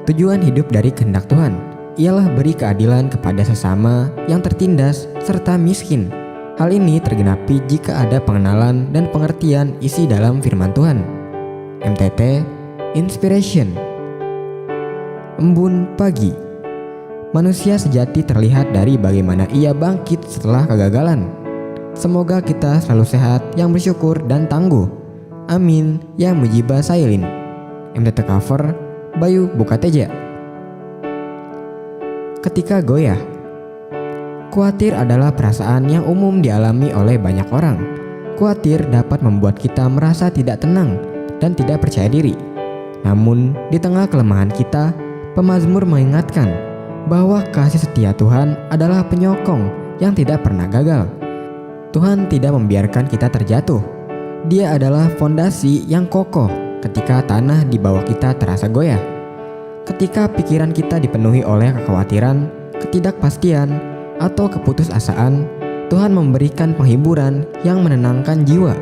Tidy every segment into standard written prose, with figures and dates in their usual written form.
Tujuan hidup dari kehendak Tuhan ialah beri keadilan kepada sesama yang tertindas serta miskin. Hal ini tergenapi jika ada pengenalan dan pengertian isi dalam firman Tuhan. MTT Inspiration. Embun pagi. Manusia sejati terlihat dari bagaimana ia bangkit setelah kegagalan. Semoga kita selalu sehat, yang bersyukur dan tangguh. Amin. Ya Mujibah Sailin. MTT Cover Bayu Bukateja. Ketika goyah. Khawatir adalah perasaan yang umum dialami oleh banyak orang. Khawatir dapat membuat kita merasa tidak tenang dan tidak percaya diri. Namun, di tengah kelemahan kita, pemazmur mengingatkan bahwa kasih setia Tuhan adalah penyokong yang tidak pernah gagal. Tuhan tidak membiarkan kita terjatuh. Dia adalah fondasi yang kokoh ketika tanah di bawah kita terasa goyah. Ketika pikiran kita dipenuhi oleh kekhawatiran, ketidakpastian, atau keputusasaan, Tuhan memberikan penghiburan yang menenangkan jiwa.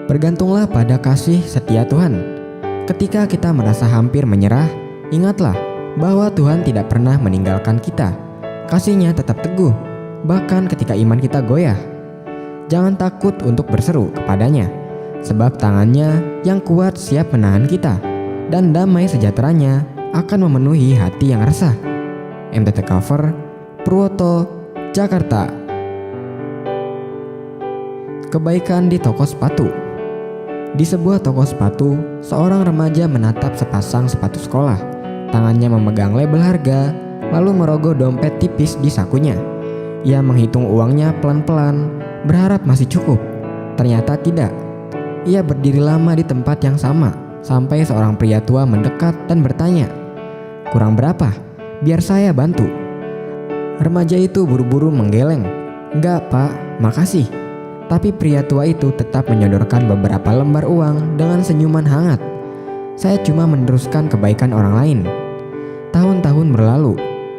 Bergantunglah pada kasih setia Tuhan. Ketika kita merasa hampir menyerah, ingatlah bahwa Tuhan tidak pernah meninggalkan kita. Kasih-Nya tetap teguh, bahkan ketika iman kita goyah. Jangan takut untuk berseru kepadanya, sebab tangan-Nya yang kuat siap menahan kita, dan damai sejahteranya akan memenuhi hati yang resah. MTT Cover Purwoto, Jakarta. Kebaikan di toko sepatu. Di sebuah toko sepatu, seorang remaja menatap sepasang sepatu sekolah. Tangannya memegang label harga, lalu merogoh dompet tipis di sakunya. Ia menghitung uangnya pelan-pelan, berharap masih cukup. Ternyata tidak. Ia berdiri lama di tempat yang sama, sampai seorang pria tua mendekat dan bertanya, "Kurang berapa? Biar saya bantu." Remaja itu buru-buru menggeleng. "Enggak pak, makasih." Tapi pria tua itu tetap menyodorkan beberapa lembar uang dengan senyuman hangat. "Saya cuma meneruskan kebaikan orang lain." Tahun-tahun berlalu,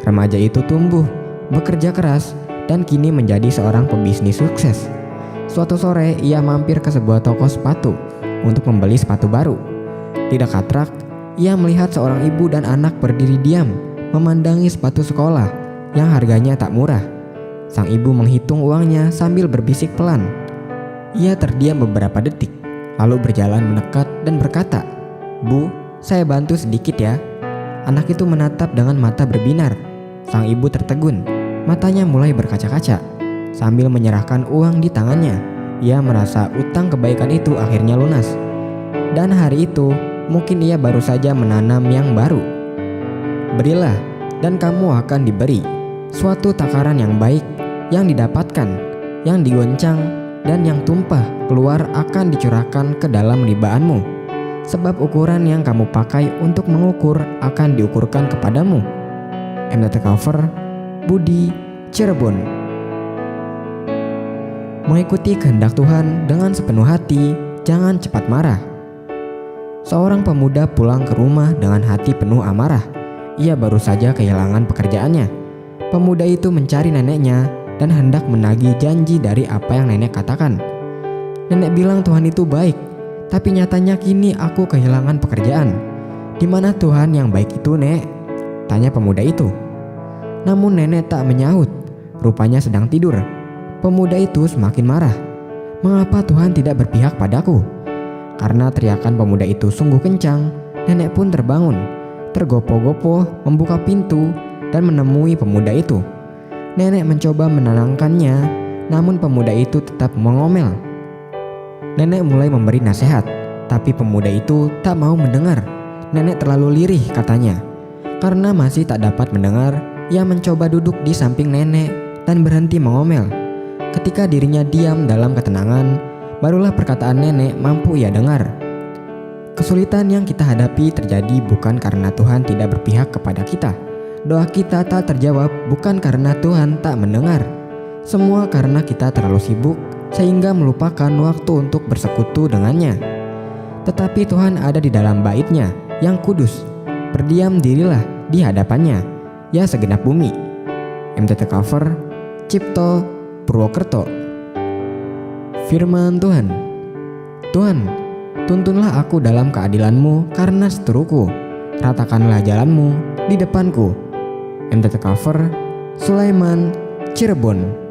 remaja itu tumbuh, bekerja keras, dan kini menjadi seorang pebisnis sukses. Suatu sore ia mampir ke sebuah toko sepatu untuk membeli sepatu baru. Di dekat rak, ia melihat seorang ibu dan anak berdiri diam, memandangi sepatu sekolah yang harganya tak murah. Sang ibu menghitung uangnya sambil berbisik pelan. Ia terdiam beberapa detik, lalu berjalan mendekat dan berkata, "Bu, saya bantu sedikit ya." Anak itu menatap dengan mata berbinar. Sang ibu tertegun, matanya mulai berkaca-kaca. Sambil menyerahkan uang di tangannya, ia merasa utang kebaikan itu akhirnya lunas. Dan hari itu, mungkin ia baru saja menanam yang baru. Berilah, dan kamu akan diberi. Suatu takaran yang baik, yang didapatkan, yang digoncang, dan yang tumpah keluar akan dicurahkan ke dalam ribaanmu. Sebab ukuran yang kamu pakai untuk mengukur akan diukurkan kepadamu. MTT Cover Budi, Cirebon. Mengikuti kehendak Tuhan dengan sepenuh hati, jangan cepat marah. Seorang pemuda pulang ke rumah dengan hati penuh amarah. Ia baru saja kehilangan pekerjaannya. Pemuda itu mencari neneknya dan hendak menagih janji dari apa yang nenek katakan. Nenek bilang Tuhan itu baik, tapi nyatanya kini aku kehilangan pekerjaan. "Di mana Tuhan yang baik itu, Nek?" tanya pemuda itu. Namun nenek tak menyahut, rupanya sedang tidur. Pemuda itu semakin marah. "Mengapa Tuhan tidak berpihak padaku?" Karena teriakan pemuda itu sungguh kencang, nenek pun terbangun, tergopoh-gopoh membuka pintu dan menemui pemuda itu. Nenek mencoba menenangkannya, namun pemuda itu tetap mengomel. Nenek mulai memberi nasihat, tapi pemuda itu tak mau mendengar. Nenek terlalu lirih katanya. Karena masih tak dapat mendengar, ia mencoba duduk di samping nenek dan berhenti mengomel. Ketika dirinya diam dalam ketenangan, barulah perkataan nenek mampu ia dengar. Kesulitan yang kita hadapi terjadi bukan karena Tuhan tidak berpihak kepada kita. Doa kita tak terjawab bukan karena Tuhan tak mendengar. Semua karena kita terlalu sibuk sehingga melupakan waktu untuk bersekutu dengannya. Tetapi Tuhan ada di dalam bait-Nya yang kudus. Berdiam dirilah di hadapannya, ya segenap bumi. MTT Cover Cipto, Purwokerto. Firman Tuhan. "Tuhan, tuntunlah aku dalam keadilan-Mu karena seteruku, ratakanlah jalanmu di depanku. MTT Cover, Sulaiman, Cirebon.